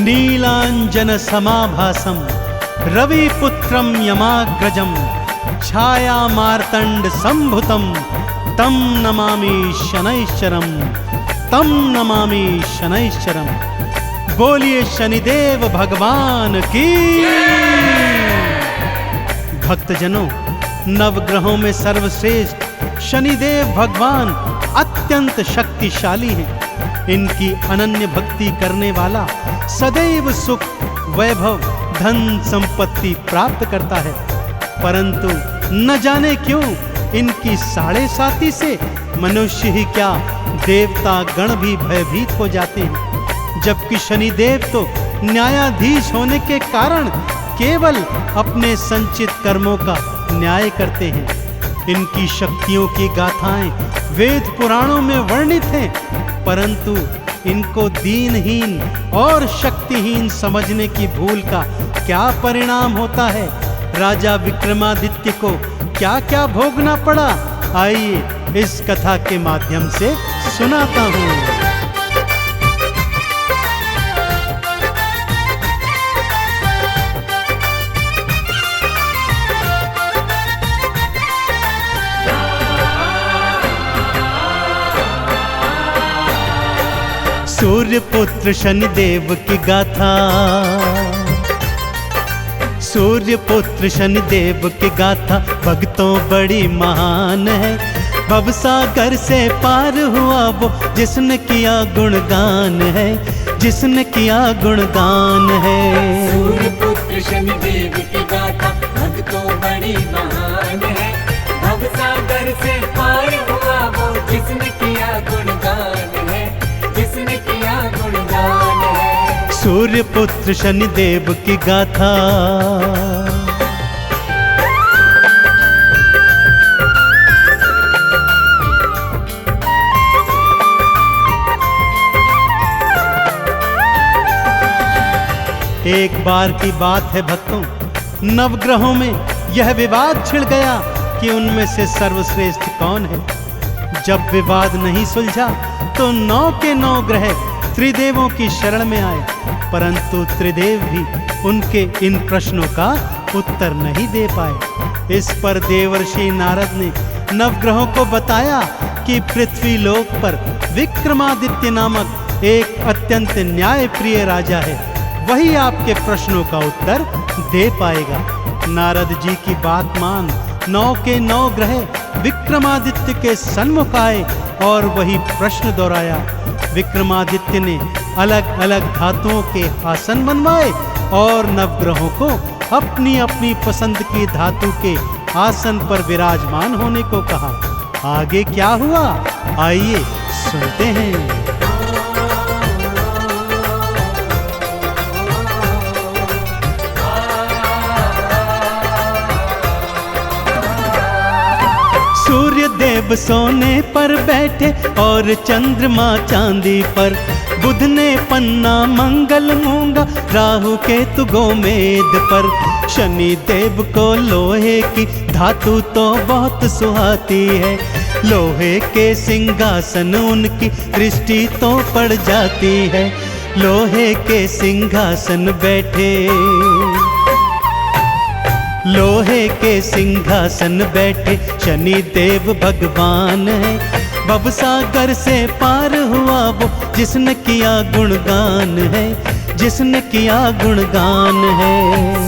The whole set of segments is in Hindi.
नीलांजन समाभासम रविपुत्रम यमाग्रजम छाया मार्तंड संभुतम तम नमामि शनैश्चरम, तम नमामि शनैश्चरम। बोलिए शनिदेव भगवान की। भक्तजनों, नवग्रहों में सर्वश्रेष्ठ शनिदेव भगवान अत्यंत शक्तिशाली हैं। इनकी अनन्य भक्ति करने वाला सदैव सुख, वैभव, धन संपत्ति प्राप्त करता है। परंतु न जाने क्यों इनकी साढ़े साती से मनुष्य ही क्या देवता गण भी भयभीत हो जाते हैं। जबकि शनिदेव तो न्यायाधीश होने के कारण केवल अपने संचित कर्मों का न्याय करते हैं। इनकी शक्तियों की गाथाएं वेद पुराणों में वर्णित हैं, परंतु इनको दीनहीन और शक्तिहीन समझने की भूल का क्या परिणाम होता है, राजा विक्रमादित्य को क्या क्या भोगना पड़ा, आइए इस कथा के माध्यम से सुनाता हूँ। सूर्य पुत्र शनिदेव की गाथा, सूर्य पुत्र शनिदेव की गाथा भक्तों बड़ी महान है। भवसागर से पार हुआ वो जिसने किया गुणगान है, जिसने किया गुणगान है। सूर्य पुत्र शनिदेव की गाथा भक्तों बड़ी महान है। भवसागर से पार हुआ वो जिसने किया गुणगान है, जिसने किया गुणगान है। सूर्य पुत्र शनिदेव की गाथा। एक बार की बात है भक्तों, नवग्रहों में यह विवाद छिड़ गया कि उनमें से सर्वश्रेष्ठ कौन है। जब विवाद नहीं सुलझा तो 9 के 9 ग्रह त्रिदेवों की शरण में आए, परंतु त्रिदेव भी उनके इन प्रश्नों का उत्तर नहीं दे पाए। इस पर देवर्षि नारद ने नवग्रहों को बताया कि पृथ्वी लोक पर विक्रमादित्य नामक एक अत्यंत न्यायप्रिय राजा है, वही आपके प्रश्नों का उत्तर दे पाएगा। नारद जी की बात मान 9 के 9 ग्रह विक्रमादित्य के सन्मुख आए और वही प्रश्न दोहराया। विक्रमादित्य ने अलग अलग धातुओं के आसन बनवाए और नवग्रहों को अपनी अपनी पसंद की धातु के आसन पर विराजमान होने को कहा। आगे क्या हुआ, आइए सुनते हैं। सूर्य देव सोने पर बैठे और चंद्रमा चांदी पर, बुध ने पन्ना मंगल मूंगा, राहु केतु गोमेद पर। शनि देव को लोहे की धातु तो बहुत सुहाती है, लोहे के सिंहासन उनकी दृष्टि तो पड़ जाती है। लोहे के सिंहासन बैठे, लोहे के सिंहासन बैठे शनि देव भगवान है। भवसागर से पार हुआ वो जिसने किया गुणगान है, जिसने किया गुणगान है।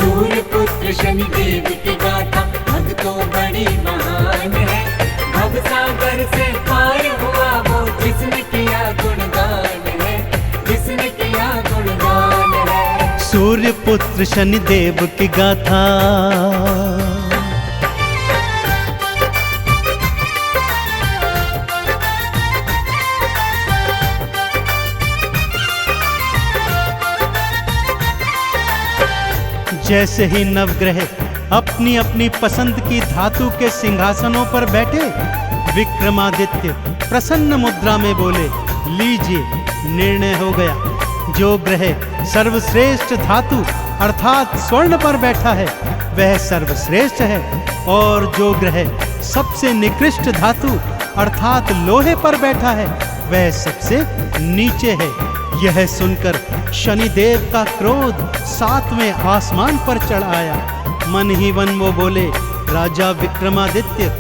सूर्य पुत्र शनिदेव की गाथा भक्तों बड़ी महान है। भवसागर से पार हुआ वो जिसने किया गुणगान है, जिसने किया गुणगान है। सूर्य पुत्र शनिदेव की गाथा। जैसे ही नवग्रह अपनी अपनी पसंद की धातु के सिंहासनों पर बैठे, विक्रमादित्य प्रसन्न मुद्रा में बोले, लीजिए निर्णय हो गया। जो ग्रह सर्वश्रेष्ठ धातु अर्थात स्वर्ण पर बैठा है वह सर्वश्रेष्ठ है, और जो ग्रह सबसे निकृष्ट धातु अर्थात लोहे पर बैठा है वह सबसे नीचे है। यह सुनकर शनिदेव का क्रोध 7वें आसमान पर चढ़ आया। मन ही मन वो बोले, राजा विक्रमादित्य,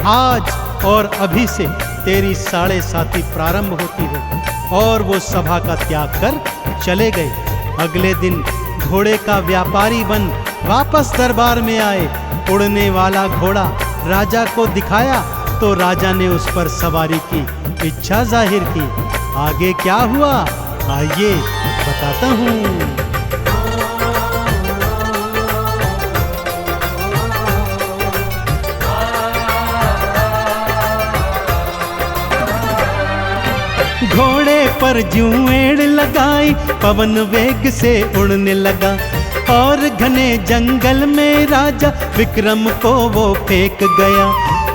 आज और अभी से तेरी 7.5 प्रारंभ होती है। और वो सभा का त्याग कर चले गए। अगले दिन घोड़े का व्यापारी बन वापस दरबार में आए। उड़ने वाला घोड़ा राजा को दिखाया तो राजा ने उस पर सवारी की इच्छा जाहिर की। आगे क्या हुआ, आइए बताता हूँ। घोड़े पर जुएड़ लगाई, पवन वेग से उड़ने लगा और घने जंगल में राजा विक्रम को वो फेंक गया।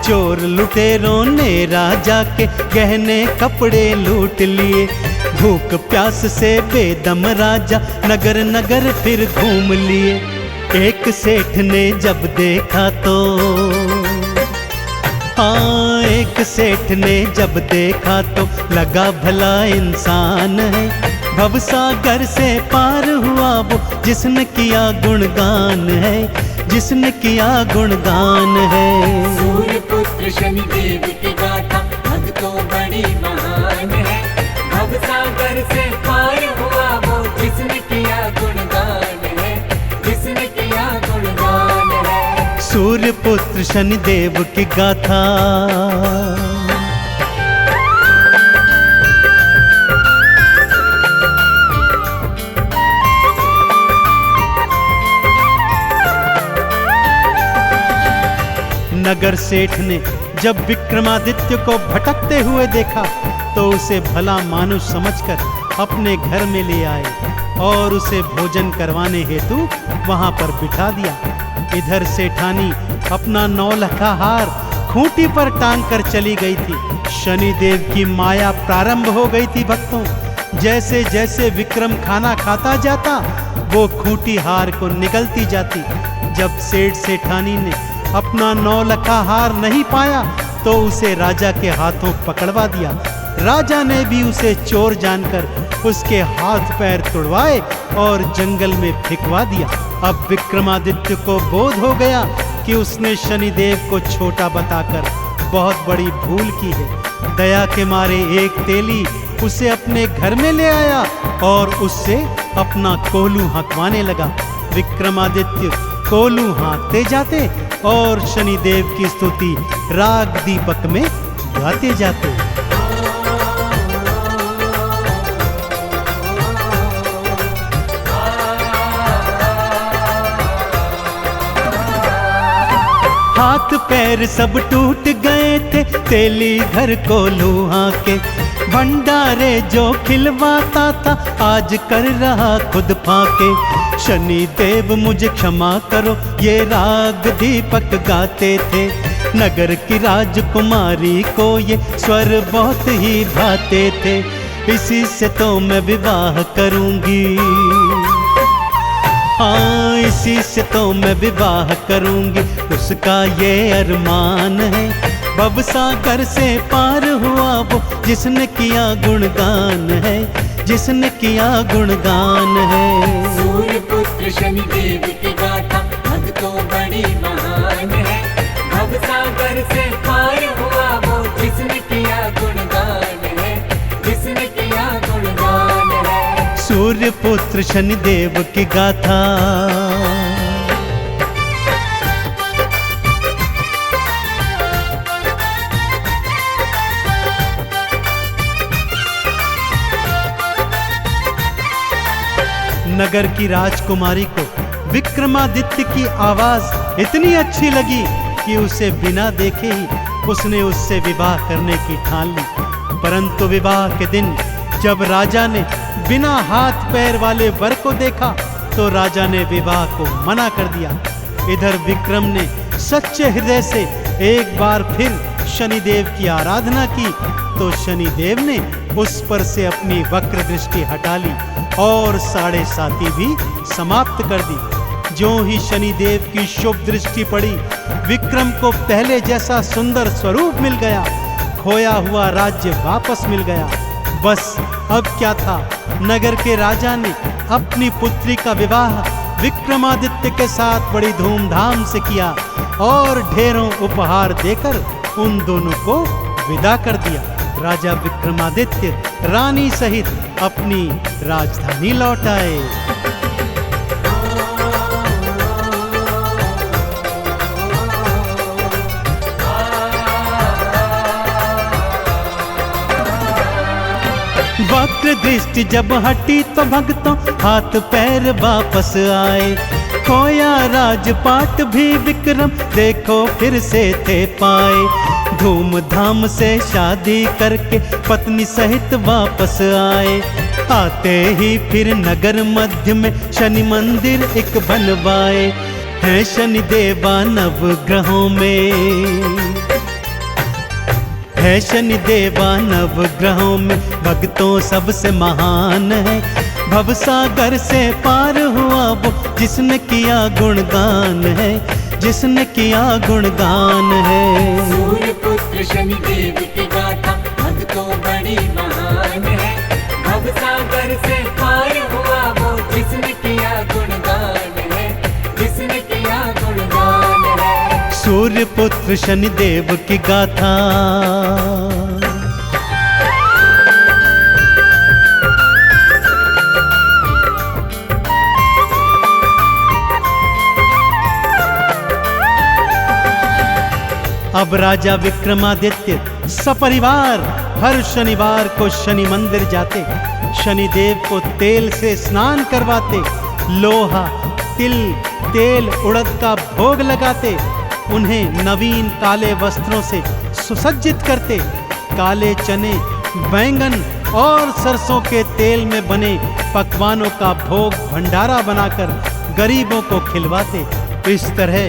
चोर लुटेरों ने राजा के गहने कपड़े लूट लिए। भूख प्यास से बेदम राजा नगर नगर फिर घूम लिए। एक सेठ ने जब देखा तो हाँ, एक सेठ ने जब देखा तो लगा भला इंसान है। भवसागर से पार हुआ वो जिसने किया गुणगान है, जिसने किया गुणगान है। सूर्य पुत्र शनिदेव की गाथा भक्तों बड़ी महान है। भवसागर से पार हुआ वो जिसने किया गुणगान है, जिसने किया गुणगान है। सूर्य पुत्र शनिदेव की गाथा। नगर सेठ ने जब विक्रमादित्य को भटकते हुए देखा तो उसे भला मानुष समझकर अपने घर में ले आए और उसे भोजन करवाने हेतु वहां पर बिठा दिया। इधर सेठानी अपना 9 हार खूंटी पर टांग कर चली गई थी। शनिदेव की माया प्रारंभ हो गई थी भक्तों। जैसे जैसे विक्रम खाना खाता जाता वो खूंटी हार को निगलती जाती। जब सेठ सेठानी ने अपना 9 हार नहीं पाया तो उसे राजा के हाथों पकड़वा दिया। राजा ने भी उसे चोर जानकर उसके हाथ पैर तुड़वाए और जंगल में फेंकवा दिया। अब विक्रमादित्य को बोध हो गया कि उसने शनिदेव को छोटा बताकर बहुत बड़ी भूल की है। दया के मारे एक तेली उसे अपने घर में ले आया और उससे अपना कोलू हाँकवाने लगा। विक्रमादित्य कोलू हाँकते जाते और शनिदेव की स्तुति राग दीपक में गाते जाते। हाथ पैर सब टूट गए थे तेली घर को लूहा के। भंडारे जो खिलवाता था आज कर रहा खुद फाके। शनिदेव मुझे क्षमा करो ये राग दीपक गाते थे। नगर की राजकुमारी को ये स्वर बहुत ही भाते थे। इसी से तो मैं विवाह करूंगी, हाँ इसी से तो मैं विवाह करूंगी। उसका ये अरमान है भवसागर से पार हुआ वो जिसने किया गुणगान है, जिसने किया गुणगान है। सूर्य पुत्र शनिदेव की गाथा भक्तों बड़ी महान है। भवसागर से पार हुआ वो जिसने किया गुणगान है, जिसने किया गुणगान है। सूर्य पुत्र शनिदेव की गाथा। नगर की राजकुमारी को विक्रमादित्य की आवाज इतनी अच्छी लगी कि उसे बिना देखे ही उसने उससे विवाह करने की ठान ली। परंतु विवाह के दिन जब राजा ने बिना हाथ पैर वाले वर को देखा तो राजा ने विवाह को मना कर दिया। इधर विक्रम ने सच्चे हृदय से एक बार फिर शनिदेव की आराधना की तो शनिदेव ने उस पर से अपनी वक्र दृष्टि हटा ली और 7.5 भी समाप्त कर दी। जो ही शनिदेव की शुभ दृष्टि पड़ी विक्रम को पहले जैसा सुंदर स्वरूप मिल गया। खोया हुआ राज्य वापस मिल गया। बस अब क्या था, नगर के राजा ने अपनी पुत्री का विवाह विक्रमादित्य के साथ बड़ी धूमधाम से किया और ढेरों उपहार देकर उन दोनों को विदा कर दिया। राजा विक्रमादित्य रानी सहित अपनी राजधानी लौट आए। वक्र दृष्टि जब हटी तो भक्तों हाथ पैर वापस आए। खोया राजपाट भी विक्रम देखो फिर से थे पाए। धूमधाम से शादी करके पत्नी सहित वापस आए। आते ही फिर नगर मध्य में शनि मंदिर एक बनवाए। है शनि देवा नवग्रहों में, है शनि देवा नवग्रहों में भक्तों सबसे महान है। भवसागर से पार हुआ वो जिसने किया गुणगान है, जिसने किया गुणगान है। सूर्य पुत्र शनि देव की गाथा भक्तों बड़ी महान है। भवसागर से पार हुआ वो जिसने किया गुणगान है, जिसने किया गुणगान है। सूर्य पुत्र शनि देव की गाथा। अब राजा विक्रमादित्य सपरिवार हर शनिवार को शनि मंदिर जाते, शनि देव को तेल से स्नान करवाते, लोहा तिल तेल उड़द का भोग लगाते, उन्हें नवीन काले वस्त्रों से सुसज्जित करते, काले चने बैंगन और सरसों के तेल में बने पकवानों का भोग भंडारा बनाकर गरीबों को खिलवाते। इस तरह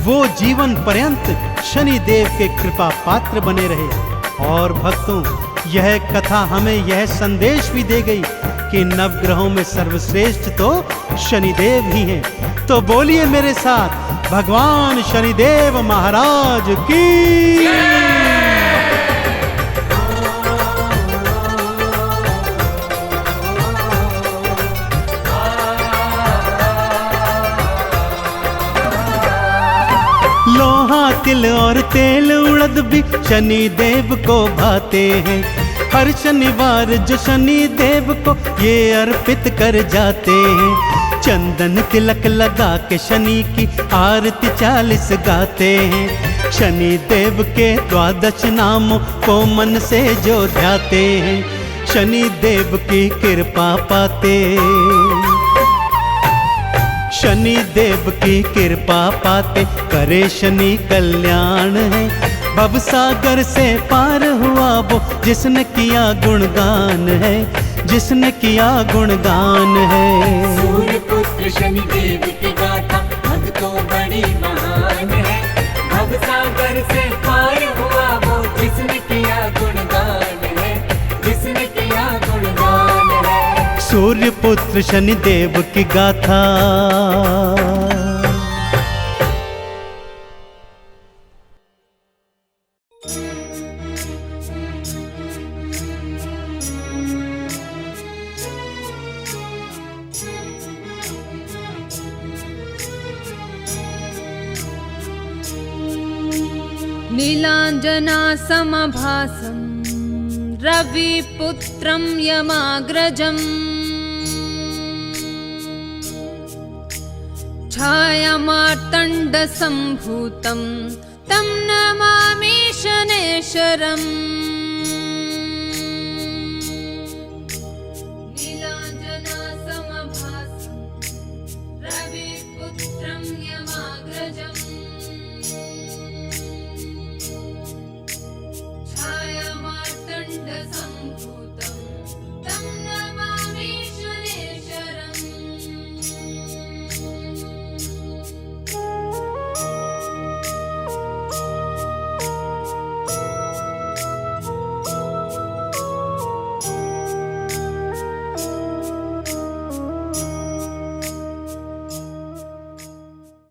वो जीवन पर्यंत शनि देव के कृपा पात्र बने रहे। और भक्तों, यह कथा हमें यह संदेश भी दे गई कि नवग्रहों में सर्वश्रेष्ठ तो शनिदेव ही हैं। तो बोलिए मेरे साथ, भगवान शनिदेव महाराज की। लोहा तिल और तेल उड़द भी शनि देव को भाते हैं। हर शनिवार जो शनि देव को ये अर्पित कर जाते हैं। चंदन तिलक लगा के शनि की आरती 40 गाते हैं। शनि देव के 12 नामों को मन से जो ध्याते हैं, शनि देव की कृपा पाते, शनि देव की कृपा पाते करे शनि कल्याण है। भवसागर से पार हुआ वो जिसने किया गुणगान है, जिसने किया गुणगान है। सूर्य पुत्र शनि देव की गाथा भक्तों बड़ी महान है। भवसागर से पार हुआ वो जिसने किया गुणगान है, जिसने किया गुणगान है। सूर्य पुत्र शनि देव की गाथा। नीलाञ्जना समभासं रविपुत्रं यमाग्रजम् छायामार्तण्डसम्भूतं तं नमामि शनेश्वरम्।